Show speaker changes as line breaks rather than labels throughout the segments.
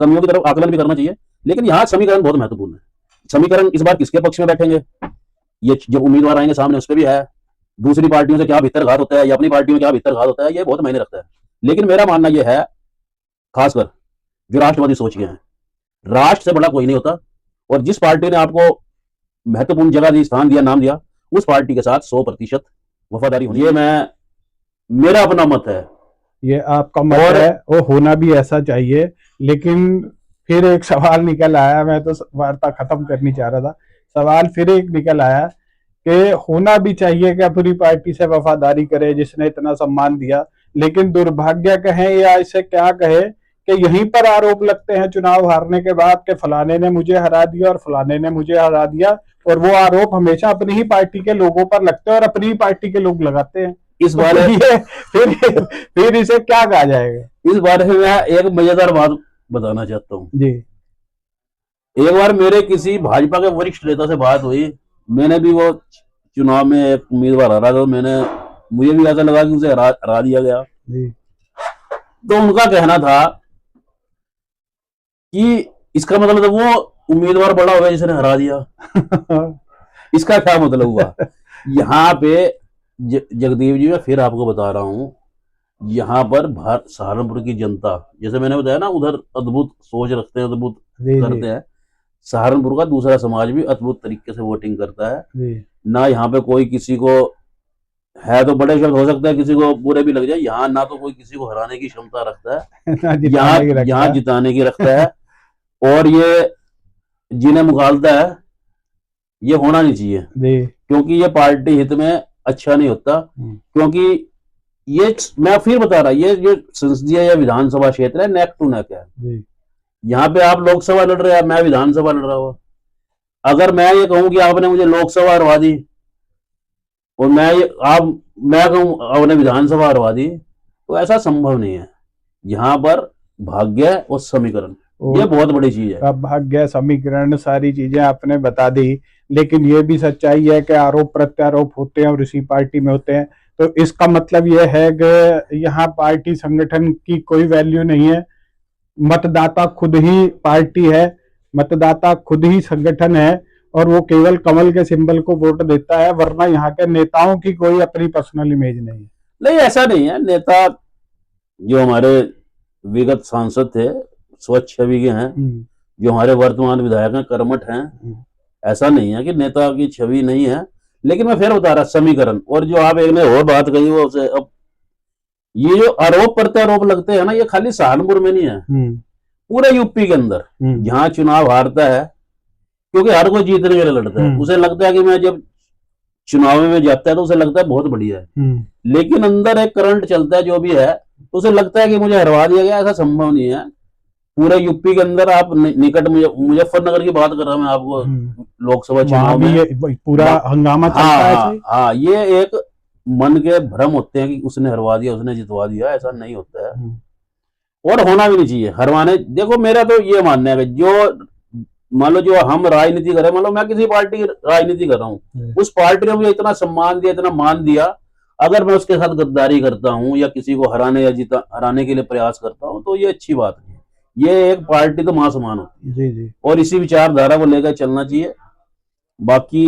कमियों की तरफ आकलन भी करना चाहिए। लेकिन यहाँ समीकरण बहुत महत्वपूर्ण है। समीकरण इस बार किसके पक्ष में बैठेंगे, ये जब उम्मीदवार आएंगे सामने उस पर भी है, दूसरी पार्टियों से क्या भीतर घात होता है या अपनी पार्टी में क्या भीतर घात होता है, ये बहुत मायने रखता है। लेकिन मेरा मानना यह है, खासकर जो राष्ट्रवादी सोच के हैं, राष्ट्र से बड़ा कोई नहीं होता, और जिस पार्टी ने आपको महत्वपूर्ण जगह दी, स्थान दिया, नाम दिया, उस पार्टी के साथ 100% वफादारी होनी। ये मेरा अपना मत है।
ये आपका मत है, वो होना भी ऐसा चाहिए। लेकिन फिर एक सवाल निकल आया, मैं तो वार्ता खत्म करनी चाह रहा था, सवाल फिर एक निकल आया कि होना भी चाहिए क्या पूरी पार्टी से वफादारी करे जिसने इतना सम्मान दिया, लेकिन दुर्भाग्य कहें या इसे क्या कहे कि यहीं पर आरोप लगते हैं चुनाव हारने के बाद कि फलाने ने मुझे हरा दिया और फलाने ने मुझे हरा दिया, और वो आरोप हमेशा अपनी ही पार्टी के लोगों पर लगते हैं और अपनी ही पार्टी के लोग लगाते हैं।
इस बारे
फिर इसे क्या कहा जाएगा?
इस बारे में मैं एक मजेदार बात बताना चाहता हूँ
जी।
एक बार मेरे किसी भाजपा के वरिष्ठ नेता से बात हुई, मैंने भी वो चुनाव में एक उम्मीदवार हरा था, मुझे भी ऐसा लगा कि उसे हरा दिया गया
जी।
तो उनका कहना था कि इसका मतलब वो उम्मीदवार बड़ा हो गया जिसने हरा दिया। इसका क्या मतलब हुआ? यहाँ पे जगदीप जी, मैं फिर आपको बता रहा हूँ, यहाँ पर सहारनपुर की जनता, जैसे मैंने बताया ना, उधर अद्भुत सोच रखते हैं, अद्भुत करते हैं। सहारनपुर का दूसरा समाज भी अद्भुत तरीके से वोटिंग करता है ना। यहाँ पे कोई किसी को है तो बड़े शब्द हो सकता है, किसी को बुरे भी लग जाए, यहाँ ना तो कोई किसी को हराने की क्षमता रखता है, यहाँ जिताने की रखता है। और ये जिन्हें मुखालता है, ये होना नहीं चाहिए, क्योंकि ये पार्टी हित में अच्छा नहीं होता। क्योंकि ये मैं फिर बता रहा, ये जो संसदीय या विधानसभा क्षेत्र है, नेक टू नेक है। यहाँ पे आप लोकसभा लड़ रहे हैं, मैं विधानसभा लड़ रहा हूँ। अगर मैं ये कहूं कि आपने मुझे लोकसभा हरवा दी और मैं कहूं आपने विधानसभा हरवा दी, तो ऐसा संभव नहीं है। यहाँ पर भाग्य और समीकरण, ये बहुत बड़ी चीज है।
भाग्य, समीकरण, सारी चीजें आपने बता दी, लेकिन ये भी सच्चाई है कि आरोप प्रत्यारोप होते हैं और इसी पार्टी में होते हैं। तो इसका मतलब यह है कि यहाँ पार्टी संगठन की कोई वैल्यू नहीं है। मतदाता खुद ही पार्टी है, मतदाता खुद ही संगठन है, और वो केवल कमल के सिंबल को वोट देता है, वरना यहाँ के नेताओं की कोई अपनी पर्सनल इमेज नहीं है।
नहीं, ऐसा नहीं है। नेता जो हमारे विगत सांसद थे, स्वच्छ छवि के हैं, जो हमारे वर्तमान विधायक हैं, कर्मठ हैं, ऐसा नहीं है कि नेता की छवि नहीं है। लेकिन मैं फिर बता रहा, समीकरण, और जो आप एक ने और बात कही वो उसे, अब ये जो आरोप प्रत्यारोप लगते हैं ना, ये खाली सहारनपुर में नहीं है, पूरे यूपी के अंदर जहां चुनाव हारता है, क्योंकि हर कोई जीतने के लिए लड़ता है, उसे लगता है कि मैं जब चुनाव में जाता है तो उसे लगता है बहुत बढ़िया है। लेकिन अंदर एक करंट चलता है जो भी है, तो उसे लगता है कि मुझे हरवा दिया गया। ऐसा संभव नहीं है। पूरे यूपी के अंदर, आप निकट मुजफ्फरनगर की बात कर रहा हूं मैं आपको, लोकसभा चुनाव में
पूरा हंगामा चलता है।
हाँ, ये एक मन के भ्रम होते हैं कि उसने हरवा दिया, उसने जितवा दिया। ऐसा नहीं होता है, और होना भी नहीं चाहिए हरवाने। देखो, मेरा तो ये मानना है कि जो मान लो, जो हम राजनीति कर रहे हैं, मान लो मैं किसी पार्टी की राजनीति कर रहा हूँ, उस पार्टी ने मुझे इतना सम्मान दिया, इतना मान दिया, अगर मैं उसके साथ गद्दारी करता हूँ या किसी को हराने या हराने के लिए प्रयास करता हूँ, तो ये अच्छी बात नहीं है। ये एक पार्टी तो मां समान होती है, जी। और इसी विचारधारा को लेकर चलना चाहिए। बाकी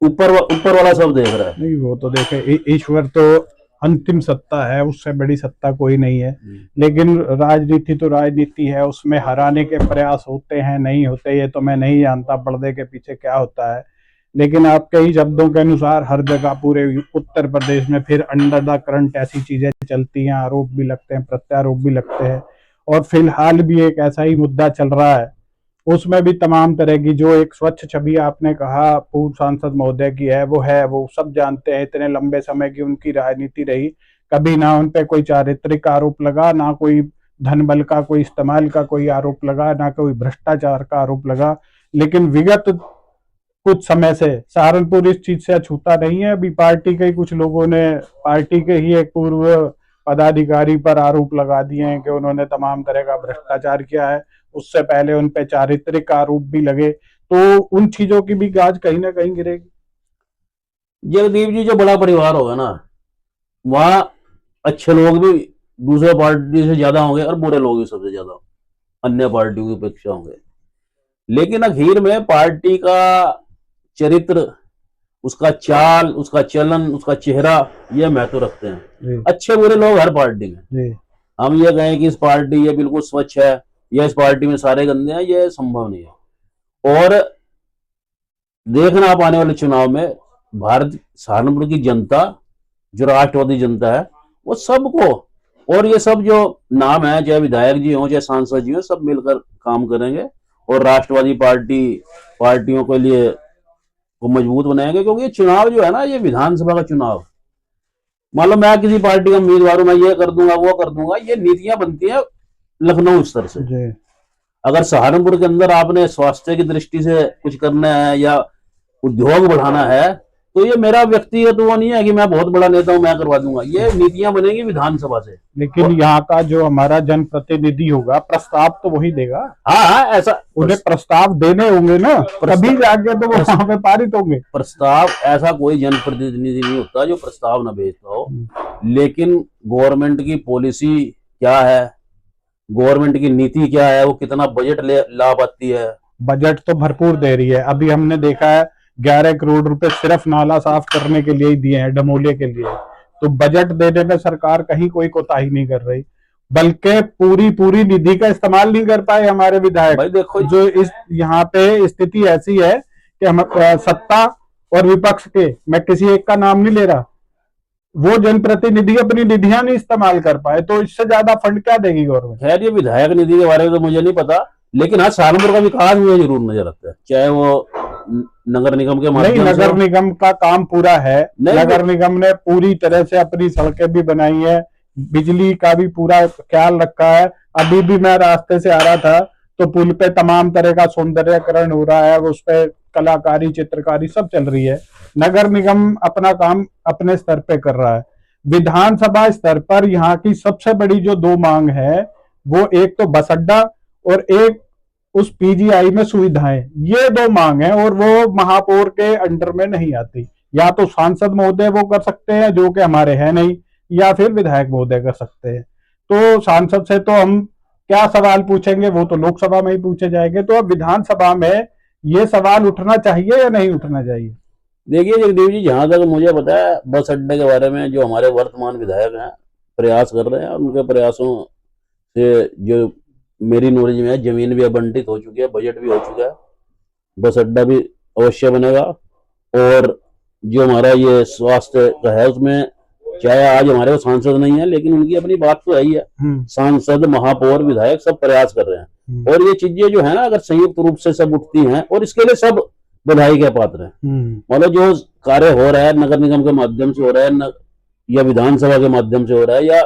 ऊपर वाला सब देख रहा है।
नहीं, वो तो देखे, ईश्वर तो अंतिम सत्ता है, उससे बड़ी सत्ता कोई नहीं है। लेकिन राजनीति तो राजनीति है, उसमें हराने के प्रयास होते हैं, नहीं होते, ये तो मैं नहीं जानता पर्दे के पीछे क्या होता है। लेकिन आपके ही शब्दों के अनुसार हर जगह पूरे उत्तर प्रदेश में फिर अंडर द करंट ऐसी चीजें चलती हैं, आरोप भी लगते हैं, प्रत्यारोप भी लगते हैं, और फिलहाल भी एक ऐसा ही मुद्दा चल रहा है, उसमें भी तमाम तरह की जो एक स्वच्छ छवि आपने कहा पूर्व सांसद महोदय की है, वो सब जानते हैं। इतने लंबे समय की उनकी राजनीति रही, कभी ना उन पे कोई चारित्रिक आरोप लगा, ना कोई धन बल का कोई इस्तेमाल का कोई आरोप लगा, ना कोई भ्रष्टाचार का आरोप लगा। लेकिन विगत कुछ समय से सहारनपुर इस चीज से अछूता नहीं है। अभी पार्टी के कुछ लोगों ने पार्टी के ही एक पूर्व पदाधिकारी पर आरोप लगा दिए हैं कि उन्होंने तमाम तरह का भ्रष्टाचार किया है। उससे पहले उन पे चारित्रिक आरोप भी लगे, तो उन चीजों की भी गाज कहीं ना कहीं गिरेगी।
जगदीप जी, जो बड़ा परिवार होगा ना, वहां अच्छे लोग भी दूसरे पार्टी से ज्यादा होंगे और बुरे लोग भी सबसे ज्यादा। अन्य पार्टियों की अपेक्षा होंगे, लेकिन आखिर में पार्टी का चरित्र, उसका चाल, उसका चलन, उसका चेहरा, यह महत्व रखते हैं।
जी
अच्छे बुरे लोग हर पार्टी में,
जी
हम ये कहें कि इस पार्टी ये बिल्कुल स्वच्छ है या इस पार्टी में सारे गंदे हैं, ये संभव नहीं है। और देखना आप आने वाले चुनाव में भारत सहारनपुर की जनता, जो राष्ट्रवादी जनता है, वो सबको, और ये सब जो नाम है, चाहे विधायक जी हों चाहे सांसद जी हों, सब मिलकर काम करेंगे और राष्ट्रवादी पार्टियों के लिए को मजबूत बनाएंगे। क्योंकि ये चुनाव जो है ना, ये विधानसभा का चुनाव, मान लो मैं किसी पार्टी का उम्मीदवार हूं, मैं ये कर दूंगा वो कर दूंगा, ये नीतियां बनती है लखनऊ स्तर से।
जी
अगर सहारनपुर के अंदर आपने स्वास्थ्य की दृष्टि से कुछ करना है या उद्योग बढ़ाना है, तो ये मेरा व्यक्तिगत वो नहीं है कि मैं बहुत बड़ा नेता हूं मैं करवा दूंगा, ये नीतियां बनेगी विधानसभा से।
लेकिन यहाँ का जो हमारा जनप्रतिनिधि होगा, प्रस्ताव तो वही देगा।
हाँ हाँ, ऐसा
उन्हें प्रस्ताव देने होंगे ना, तभी जाके तो वो वहां पे पारित होंगे।
प्रस्ताव, ऐसा कोई जनप्रतिनिधि नहीं होता जो प्रस्ताव न भेजता हो, लेकिन गवर्नमेंट की पॉलिसी क्या है, गवर्नमेंट की नीति क्या है, वो कितना बजट ला पाती है।
बजट तो भरपूर दे रही है। अभी हमने देखा है 11 करोड़ रुपए सिर्फ नाला साफ करने के लिए ही दिए हैं, डमोले के लिए। तो बजट देने में सरकार कहीं कोई कोताही नहीं कर रही, बल्कि पूरी निधि का इस्तेमाल नहीं कर पाए हमारे विधायक।
भाई देखो,
जो इस यहाँ पे स्थिति ऐसी है कि हम सत्ता और विपक्ष के, मैं किसी एक का नाम नहीं ले रहा, वो जनप्रतिनिधि अपनी निधियां नहीं इस्तेमाल कर पाए, तो इससे ज्यादा फंड क्या देगी गवर्नमेंट।
खैर ये विधायक निधि के बारे में तो मुझे नहीं पता, लेकिन हाँ सहारनपुर का विकास मुझे जरूर नजर आता है, चाहे वो नगर निगम के
नहीं,
माध्यम से।
नगर निगम का काम पूरा है। नगर निगम ने पूरी तरह से अपनी सड़कें भी बनाई है, बिजली का भी पूरा ख्याल रखा है। अभी भी मैं रास्ते से आ रहा था तो पुल पे तमाम तरह का सौंदर्यकरण हो रहा है, उस पे कलाकारी, चित्रकारी सब चल रही है। नगर निगम अपना काम अपने स्तर पे कर रहा है। विधानसभा स्तर पर यहाँ की सबसे बड़ी जो दो मांग है, वो एक तो बस अड्डा और एक उस पीजीआई में सुविधाएं, ये दो मांग है, और वो महापौर के अंडर में नहीं आती। या तो सांसद महोदय वो कर सकते हैं, जो कि हमारे हैं नहीं, या फिर विधायक महोदय कर सकते हैं। तो सांसद से तो हम क्या सवाल पूछेंगे, वो तो लोकसभा में ही पूछे जाएंगे। तो अब विधानसभा में ये सवाल उठना चाहिए या नहीं उठना चाहिए।
देखिए जगदीप जी, जहां तक मुझे पता है, बस अड्डे के बारे में जो हमारे वर्तमान विधायक हैं प्रयास कर रहे हैं, उनके प्रयासों से जो मेरी नॉलेज में है, जमीन भी आवंटित हो चुकी है, बजट भी हो चुका है, बस अड्डा भी अवश्य बनेगा। और जो हमारा ये स्वास्थ्य का है, उसमें चाहे आज हमारे वो सांसद नहीं है, लेकिन उनकी अपनी बात तो है ही है। सांसद, महापौर, विधायक सब प्रयास कर रहे हैं, और ये चीजें जो है ना, अगर संयुक्त रूप से सब उठती हैं, और इसके लिए सब बधाई के पात्र हैं। मतलब जो कार्य हो रहा है नगर निगम के माध्यम से हो रहा है, या विधानसभा के माध्यम से हो रहा है, या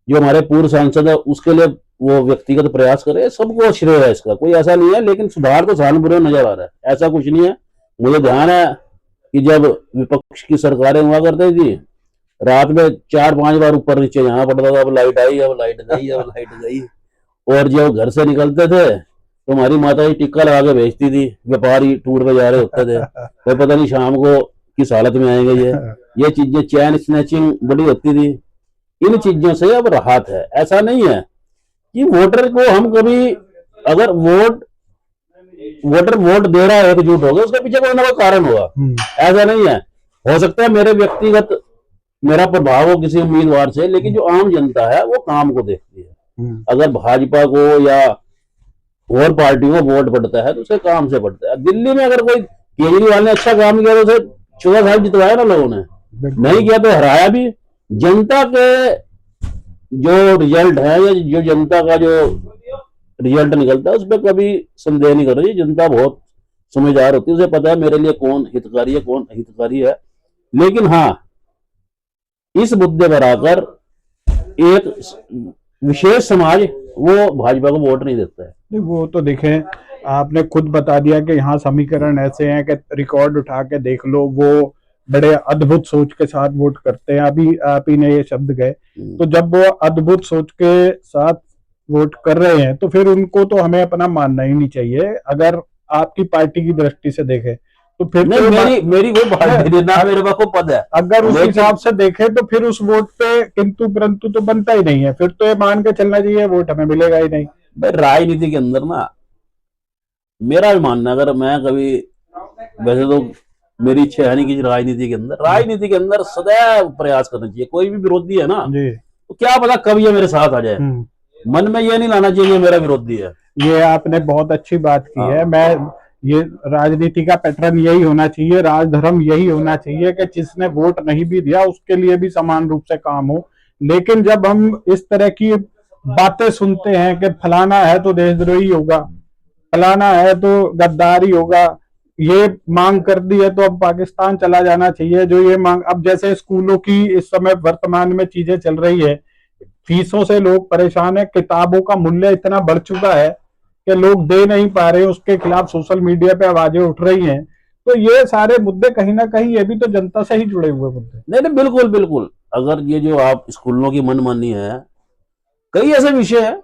जो हमारे पूर्व सांसद है उसके लिए वो व्यक्तिगत प्रयास करे, सबको श्रेय है इसका, कोई ऐसा नहीं है। लेकिन सुधार तो सहारनपुर में नजर आ रहा है, ऐसा कुछ नहीं है। मुझे ध्यान है कि जब विपक्ष की सरकारें हुआ करती थी, रात में 4-5 बार ऊपर नीचे जाना पड़ता था, अब लाइट आई, अब लाइट गई, अब लाइट गई। और जब घर से निकलते थे तो हमारी माता जी टिक्का लगा के भेजती थी, व्यापारी टूर पे जा रहे होते थे, वो पता नहीं शाम को किस हालत में आएंगे। ये चीजें, चैन स्नैचिंग बड़ी होती थी, इन चीजों से अब राहत है। ऐसा नहीं है कि वोटर को हम कभी, अगर वोटर वोट दे रहा है एकजुट हो गया, उसके पीछे कोई ना कोई कारण होगा, ऐसा नहीं है। हो सकता है मेरे व्यक्तिगत मेरा प्रभाव हो किसी उम्मीदवार से, लेकिन जो आम जनता है वो काम को देखती है। अगर भाजपा को या और पार्टियों को वोट पड़ता है तो उसे काम से पड़ता है। दिल्ली में अगर कोई केजरीवाल ने अच्छा काम किया तो उसे 14 साल जितवाया ना लोगों ने, नहीं किया तो हराया भी। जनता के जो रिजल्ट है, या जो जनता का जो रिजल्ट निकलता है, उस पर कभी संदेह नहीं कर रही। जनता बहुत समझदार होती है, उसे पता है मेरे लिए कौन हितकारी है, कौन अहितकारी है। लेकिन हाँ, इस मुद्दे पर आकर एक विशेष समाज वो भाजपा को वोट नहीं देता है।
नहीं, वो तो देखें, आपने खुद बता दिया कि यहाँ समीकरण ऐसे हैं कि रिकॉर्ड उठा के देख लो, वो बड़े अद्भुत सोच के साथ वोट करते हैं। अभी आप ही ने ये शब्द गए, तो जब वो अद्भुत सोच के साथ वोट कर रहे हैं तो फिर उनको तो हमें अपना मानना ही नहीं चाहिए। अगर आपकी पार्टी की दृष्टि से देखें तो फिर
नहीं,
तो
मेरी कोई पार्टी नहीं, ना मेरे पास कोई पद है।
अगर उस हिसाब से देखें तो फिर उस वोट पे किंतु परंतु तो बनता ही नहीं है। फिर तो ये मान के चलना चाहिए वोट हमें मिलेगा ही नहीं।
भाई राजनीति के अंदर ना मेरा भी मानना है, अगर मैं कभी, वैसे तो मेरी इच्छा है नहीं कि राजनीति के अंदर सदैव प्रयास करना चाहिए। कोई भी विरोधी है ना,
जी।
तो क्या पता कब ये मेरे साथ आ जाए। मन में ये नहीं लाना चाहिए कि मेरा विरोधी है।
ये आपने बहुत अच्छी बात की है। मैं ये राजनीति का पैटर्न यही होना चाहिए, राजधर्म यही होना चाहिए कि जिसने वोट नहीं भी दिया उसके लिए भी समान रूप से काम हो। लेकिन जब हम इस तरह की बातें सुनते हैं कि फलाना है तो देशद्रोही होगा, फलाना है तो गद्दारी होगा, ये मांग कर दी है तो अब पाकिस्तान चला जाना चाहिए, जो ये मांग, अब जैसे स्कूलों की इस समय वर्तमान में चीजें चल रही है, फीसों से लोग परेशान है, किताबों का मूल्य इतना बढ़ चुका है कि लोग दे नहीं पा रहे, उसके खिलाफ सोशल मीडिया पे आवाजें उठ रही हैं। तो ये सारे मुद्दे कहीं ना कहीं ये भी तो जनता से ही जुड़े हुए मुद्दे।
नहीं नहीं, बिल्कुल बिल्कुल। अगर ये जो आप स्कूलों की मनमानी है, कई ऐसे विषय है,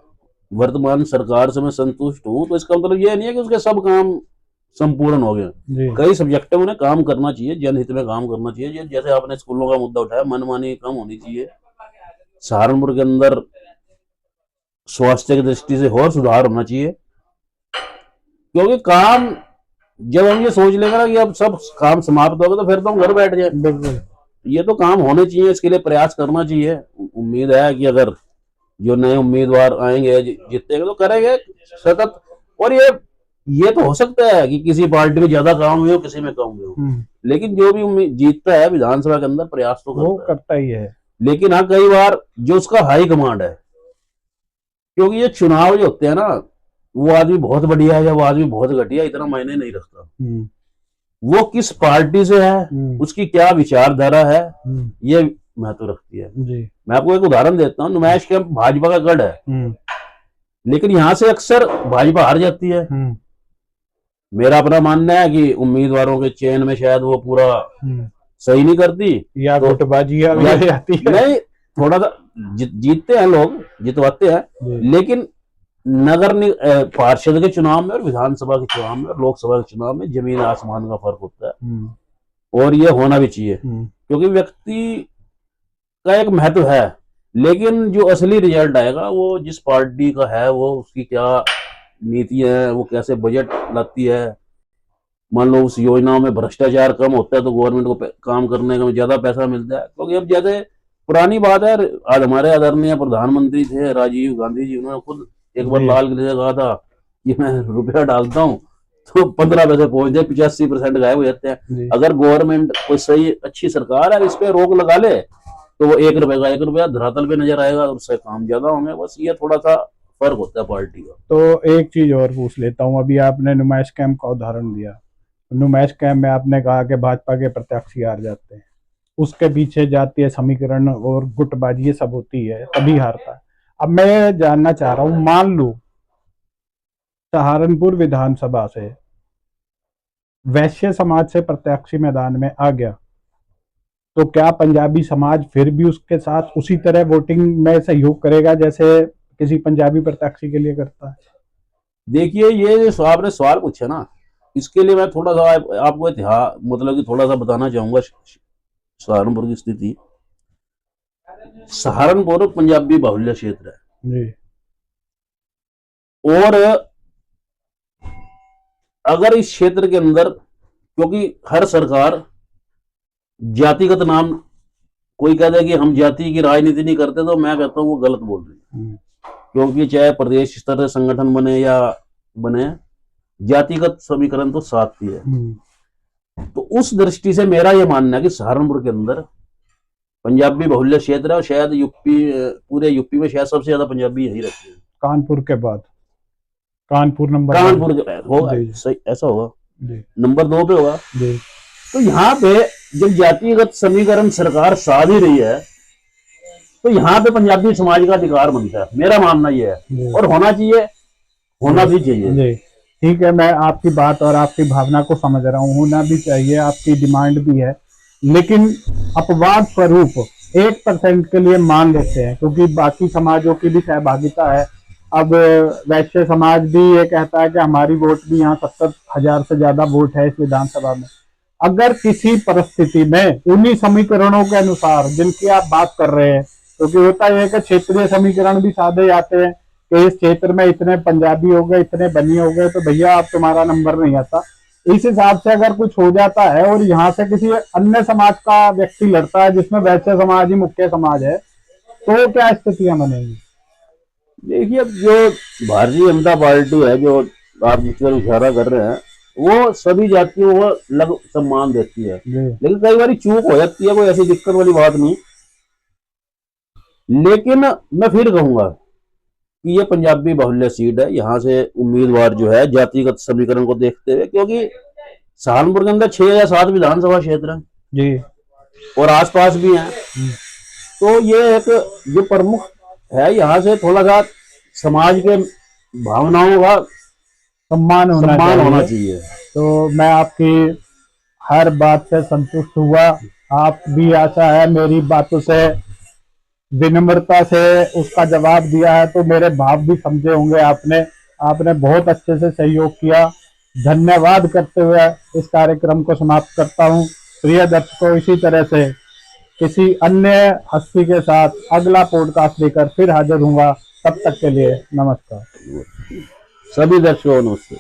वर्तमान सरकार से मैं संतुष्ट हूं, तो इसका मतलब ये नहीं है कि उसके सब काम संपूर्ण हो गए। कई सब्जेक्ट में उन्हें काम करना चाहिए, जनहित में काम करना चाहिए। जैसे आपने स्कूलों का मुद्दा उठाया, मनमानी कम होनी चाहिए। सहारनपुर के अंदर स्वास्थ्य की दृष्टि से और सुधार होना चाहिए, क्योंकि काम जब हम ये सोच लेंगे ना कि अब सब काम समाप्त हो गए, तो फिर तो हम घर बैठ जाए।
बिल्कुल,
ये तो काम होने चाहिए, इसके लिए प्रयास करना चाहिए। उम्मीद है कि अगर जो नए उम्मीदवार आएंगे, जीतेंगे, तो करेंगे सतत। और ये तो हो सकता है कि किसी पार्टी में ज्यादा काम हुए हो, किसी में कम हुए हो, लेकिन जो भी जीतता है विधानसभा के अंदर प्रयास तो
करता ही है।
लेकिन हाँ, कई बार जो उसका हाई कमांड है, क्योंकि ये चुनाव जो होते हैं ना, वो आदमी बहुत बढ़िया है या वो आदमी बहुत घटिया, इतना मायने नहीं रखता। वो किस पार्टी से है, उसकी क्या विचारधारा है, ये महत्व रखती है।
जी।
मैं आपको एक उदाहरण देता हूँ। नुमाइश कैंप भाजपा का गढ़ है, लेकिन यहां से अक्सर भाजपा हार जाती है। मेरा अपना मानना है कि उम्मीदवारों के चयन में शायद वो पूरा सही नहीं करती,
या
तो
गुटबाजी आती है।
नहीं, थोड़ा सा जीतते हैं लोग, जितवाते हैं, लेकिन नगर पार्षद के चुनाव में और विधानसभा के चुनाव में और लोकसभा के चुनाव में जमीन आसमान का फर्क होता है। और ये होना भी चाहिए, क्योंकि व्यक्ति का एक महत्व है, लेकिन जो असली रिजल्ट आएगा वो जिस पार्टी का है, वो उसकी क्या नीति है, वो कैसे बजट लाती है। मान लो उस योजनाओं में भ्रष्टाचार कम होता है तो गवर्नमेंट को काम करने का ज्यादा पैसा मिलता है। क्योंकि अब जैसे पुरानी बात है, आज हमारे आदरणीय प्रधानमंत्री थे राजीव गांधी जी, उन्होंने खुद एक बार लाल किले से कहा था कि मैं रुपया डालता हूँ तो 15 पैसे पहुंच जाए, 85% गायब हो जाते हैं। अगर गवर्नमेंट कोई सही अच्छी सरकार है, इस पे रोक लगा ले, तो वो 1 रुपए का 1 रुपया धरातल पे नजर आएगा और उससे काम ज्यादा होंगे। बस ये थोड़ा सा फर्क होता है पार्टी का।
तो एक चीज और पूछ लेता हूँ, अभी आपने नुमाइश कैंप का उदाहरण दिया। नुमाइश कैंप में आपने कहा कि भाजपा के प्रत्याशी हार जाते हैं, उसके पीछे जातीय समीकरण और गुटबाजी ये सब होती है, तभी हारता है। अब मैं जानना चाह रहा हूँ, मान लो सहारनपुर विधानसभा से वैश्य समाज से प्रत्याशी मैदान में आ गया, तो क्या पंजाबी समाज फिर भी उसके साथ उसी तरह वोटिंग में सहयोग करेगा जैसे किसी पंजाबी प्रत्याशी के लिए करता है?
देखिए, ये जो आपने सवाल पूछा ना, इसके लिए मैं थोड़ा सा आपको इतिहास, मतलब कि थोड़ा सा बताना चाहूंगा सहारनपुर की स्थिति। सहारनपुर पंजाबी बाहुल्य क्षेत्र है
जी।
और अगर इस क्षेत्र के अंदर, क्योंकि हर सरकार जातिगत नाम, कोई कहता है कि हम जाति की राजनीति नहीं करते, तो मैं कहता हूं वो गलत बोल रही है। क्योंकि चाहे प्रदेश स्तर से संगठन बने या बने, जातिगत समीकरण तो साथ ही है। तो उस दृष्टि से मेरा यह मानना है कि सहारनपुर के अंदर पंजाबी बहुल्य क्षेत्र है, और शायद यूपी, पूरे यूपी में शायद सबसे ज्यादा पंजाबी यही रहते हैं।
कानपुर के बाद कानपुर नंबर
कानपुर के बाद होगा, सही ऐसा होगा, नंबर 2 पे होगा। तो यहाँ पे जब जातिगत समीकरण सरकार साध ही रही है, तो यहाँ पे पंजाबी समाज का अधिकार बनता है, मेरा मानना यह है, और होना चाहिए, होना भी चाहिए।
ठीक है, मैं आपकी बात और आपकी भावना को समझ रहा हूँ, होना भी चाहिए, आपकी डिमांड भी है, लेकिन अपवाद स्वरूप 1% के लिए मान लेते हैं, क्योंकि बाकी समाजों की भी सहभागिता है। अब वैश्य समाज भी ये कहता है कि हमारी वोट भी यहाँ 70,000 से ज्यादा वोट है इस विधानसभा में। अगर किसी परिस्थिति में उन्हीं समीकरणों के अनुसार जिनकी आप बात कर रहे हैं, क्योंकि होता यह है कि क्षेत्रीय समीकरण भी साधे जाते हैं कि इस क्षेत्र में इतने पंजाबी हो गए, इतने बनी हो गए, तो भैया आप तुम्हारा नंबर नहीं आता। इस हिसाब से अगर कुछ हो जाता है और यहाँ से किसी अन्य समाज का व्यक्ति लड़ता है जिसमें वैश्य समाज ही मुख्य समाज है, तो क्या स्थितियां बनेगी?
देखिए, अब जो भारतीय जनता पार्टी है, जो आप जिस पर इशारा कर रहे हैं, वो सभी जातियों को लग सम्मान देती है,
जी
लेकिन कई बार चूक हो जाती है, कोई ऐसी दिक्कत वाली बात नहीं। लेकिन मैं फिर कहूंगा कि ये पंजाबी बाहुल्य सीट है, यहाँ से उम्मीदवार जो है जातिगत समीकरण को देखते हुए, क्योंकि सहारनपुर के अंदर 6 या 7 विधानसभा क्षेत्र हैं
जी
और आसपास भी हैं, तो ये एक जो प्रमुख है, यहाँ से थोड़ा सा समाज के भावनाओं का
सम्मान होना
होना
चाहिए।
चाहिए।
तो मैं आपकी हर बात से संतुष्ट हुआ, आप भी, आशा है मेरी बातों से विनम्रता से उसका जवाब दिया है, तो मेरे भाव भी समझे होंगे आपने। आपने बहुत अच्छे से सहयोग किया। धन्यवाद करते हुए इस कार्यक्रम को समाप्त करता हूँ। प्रिय दर्शकों, इसी तरह से किसी अन्य हस्ती के साथ अगला पॉडकास्ट लेकर फिर हाजिर हूँगा। तब तक के लिए नमस्कार।
सभी दर्शकों से